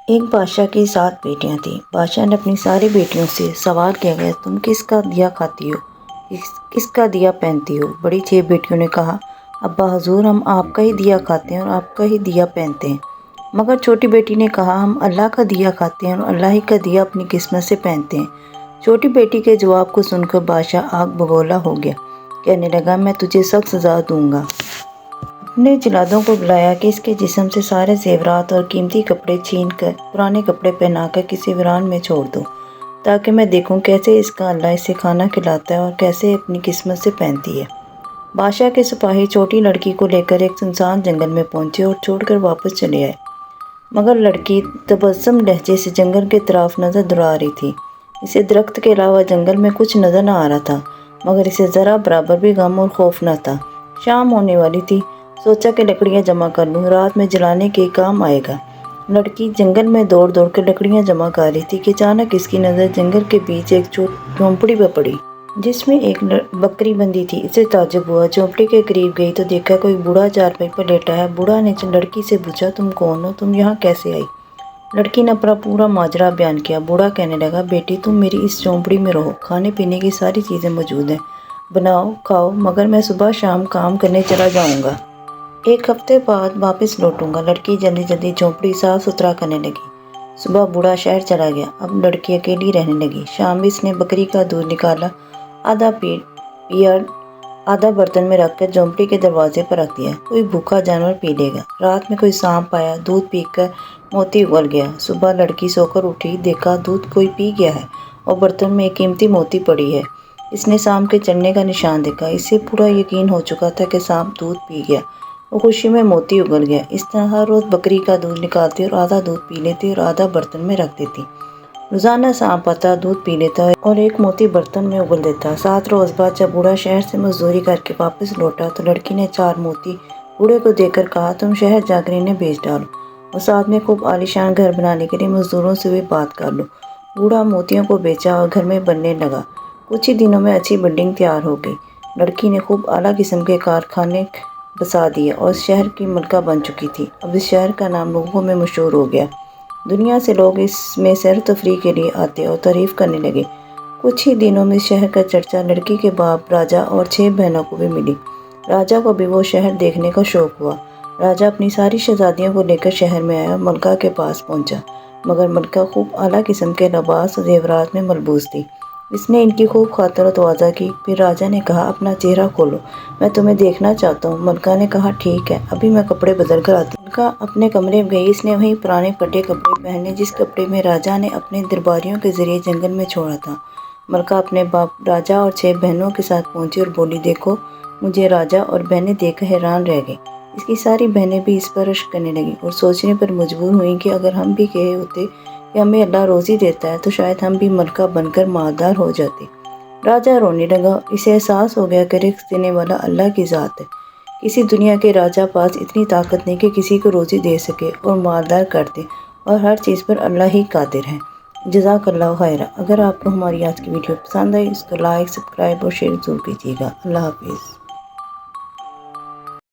ایک بادشاہ کی 7 بیٹیاں تھیں۔ بادشاہ نے اپنی ساری بیٹیوں سے سوال کیا گیا، تم کس کا دیا کھاتی ہو، کس کا دیا پہنتی ہو؟ بڑی 6 بیٹیوں نے کہا، ابا حضور، ہم آپ کا ہی دیا کھاتے ہیں اور آپ کا ہی دیا پہنتے ہیں۔ مگر چھوٹی بیٹی نے کہا، ہم اللہ کا دیا کھاتے ہیں اور اللہ ہی کا دیا اپنی قسمت سے پہنتے ہیں۔ چھوٹی بیٹی کے جواب کو سن کر بادشاہ آگ بگولا ہو گیا، کہنے لگا، میں تجھے سخت سزا دوں گا۔ اپنے جلادوں کو بلایا کہ اس کے جسم سے سارے زیورات اور قیمتی کپڑے چھین کر پرانے کپڑے پہنا کر کسی ویران میں چھوڑ دو، تاکہ میں دیکھوں کیسے اس کا اللہ اسے کھانا کھلاتا ہے اور کیسے اپنی قسمت سے پہنتی ہے۔ بادشاہ کے سپاہی چھوٹی لڑکی کو لے کر ایک سنسان جنگل میں پہنچے اور چھوڑ کر واپس چلے آئے، مگر لڑکی تبسم لہجے سے جنگل کی طرف نظر دوڑا رہی تھی۔ اسے درخت کے علاوہ جنگل میں کچھ نظر نہ آ رہا تھا، مگر اسے ذرا برابر بھی غم اور خوف نہ تھا۔ شام ہونے والی تھی، سوچا کہ لکڑیاں جمع کر لوں، رات میں جلانے کے کام آئے گا۔ لڑکی جنگل میں دوڑ دوڑ کر لکڑیاں جمع کر رہی تھی کہ اچانک اس کی نظر جنگل کے بیچ ایک جھونپڑی پہ پڑی، جس میں ایک بکری بندھی تھی۔ اسے تعجب ہوا، جھونپڑی کے قریب گئی تو دیکھا کوئی بوڑھا چارپائی پر لیٹا ہے۔ بوڑھا نے لڑکی سے پوچھا، تم کون ہو، تم یہاں کیسے آئی؟ لڑکی نے اپنا پورا ماجرا بیان کیا۔ بوڑھا کہنے لگا، بیٹی تم میری اس جھونپڑی میں رہو، کھانے پینے کی ساری چیزیں موجود ہیں، بناؤ کھاؤ، مگر میں صبح شام کام کرنے چلا جاؤں گا، 1 ہفتے بعد واپس لوٹوں گا۔ لڑکی جلدی جلدی جھونپڑی صاف ستھرا کرنے لگی۔ صبح بوڑھا شہر چلا گیا، اب لڑکی اکیلی رہنے لگی۔ شام اس نے بکری کا دودھ نکالا، آدھا پیا، آدھا برتن میں رکھ کر جھونپڑی کے دروازے پر رکھ دیا، کوئی بھوکا جانور پی لے گا۔ رات میں کوئی سانپ آیا، دودھ پی کر موتی اگل گیا۔ صبح لڑکی سو کر اٹھی، دیکھا دودھ کوئی پی گیا ہے اور برتن میں ایک قیمتی موتی پڑی ہے۔ اس نے سانپ کے چلنے کا نشان دیکھا، اسے پورا یقین ہو چکا تھا کہ سانپ دودھ پی گیا، وہ خوشی میں موتی اگل گیا۔ اس طرح ہر روز بکری کا دودھ نکالتی اور آدھا دودھ پی لیتی اور آدھا برتن میں رکھ دیتی۔ روزانہ سانپ آتا، دودھ پی لیتا اور ایک موتی برتن میں اگل دیتا۔ 7 روز بعد جب بوڑھا شہر سے مزدوری کر کے واپس لوٹا تو لڑکی نے 4 موتی بوڑھے کو دے کر کہا، تم شہر جا کر انہیں بیچ ڈالو اور ساتھ میں خوب عالیشان گھر بنانے کے لیے مزدوروں سے بھی بات کر لو۔ بوڑھا موتیوں کو بیچا اور گھر میں بننے لگا۔ کچھ ہی دنوں میں اچھی بلڈنگ تیار ہو گئی۔ لڑکی نے خوب اعلیٰ قسم کے کارخانے بسا دیے اور شہر کی ملکہ بن چکی تھی۔ اب اس شہر کا نام لوگوں میں مشہور ہو گیا، دنیا سے لوگ اس میں سیر و تفریح کے لیے آتے اور تعریف کرنے لگے۔ کچھ ہی دنوں میں شہر کا چرچا لڑکی کے باپ راجا اور 6 بہنوں کو بھی ملی۔ راجا کو بھی وہ شہر دیکھنے کا شوق ہوا۔ راجا اپنی ساری شہزادیوں کو لے کر شہر میں آیا اور ملکہ کے پاس پہنچا، مگر ملکہ خوب اعلیٰ قسم کے لباس اور زیورات میں ملبوس تھی۔ اس نے ان کی خوب خاطر و تواضع کی۔ پھر راجا نے کہا، اپنا چہرہ کھولو، میں تمہیں دیکھنا چاہتا ہوں۔ ملکہ نے کہا، ٹھیک ہے، ابھی میں کپڑے بدل کر آتی ہوں۔ ملکہ اپنے کمرے میں گئی۔ اس نے وہی پرانے پھٹے کپڑے پہنے جس کپڑے میں راجا نے اپنے درباریوں کے ذریعے جنگل میں چھوڑا تھا۔ ملکہ اپنے باپ راجا اور 6 بہنوں کے ساتھ پہنچی اور بولی، دیکھو مجھے۔ راجا اور بہنیں دیکھ کر حیران رہ گئے۔ اس کی ساری بہنیں بھی اس پر رشک کرنے لگیں اور سوچنے پر مجبور ہوئیں کہ اگر ہم بھی کہے ہوتے کہ ہمیں اللہ روزی دیتا ہے تو شاید ہم بھی ملکہ بن کر مالدار ہو جاتے۔ راجا رونے لگا، اسے احساس ہو گیا کہ رزق دینے والا اللہ کی ذات ہے۔ کسی دنیا کے راجا پاس اتنی طاقت نہیں کہ کسی کو روزی دے سکے اور مالدار کر دے، اور ہر چیز پر اللہ ہی قادر ہے۔ جزاک اللہ خیرا۔ اگر آپ کو ہماری آج کی ویڈیو پسند آئی اس کو لائک، سبسکرائب اور شیئر ضرور کیجیے گا۔ اللہ حافظ۔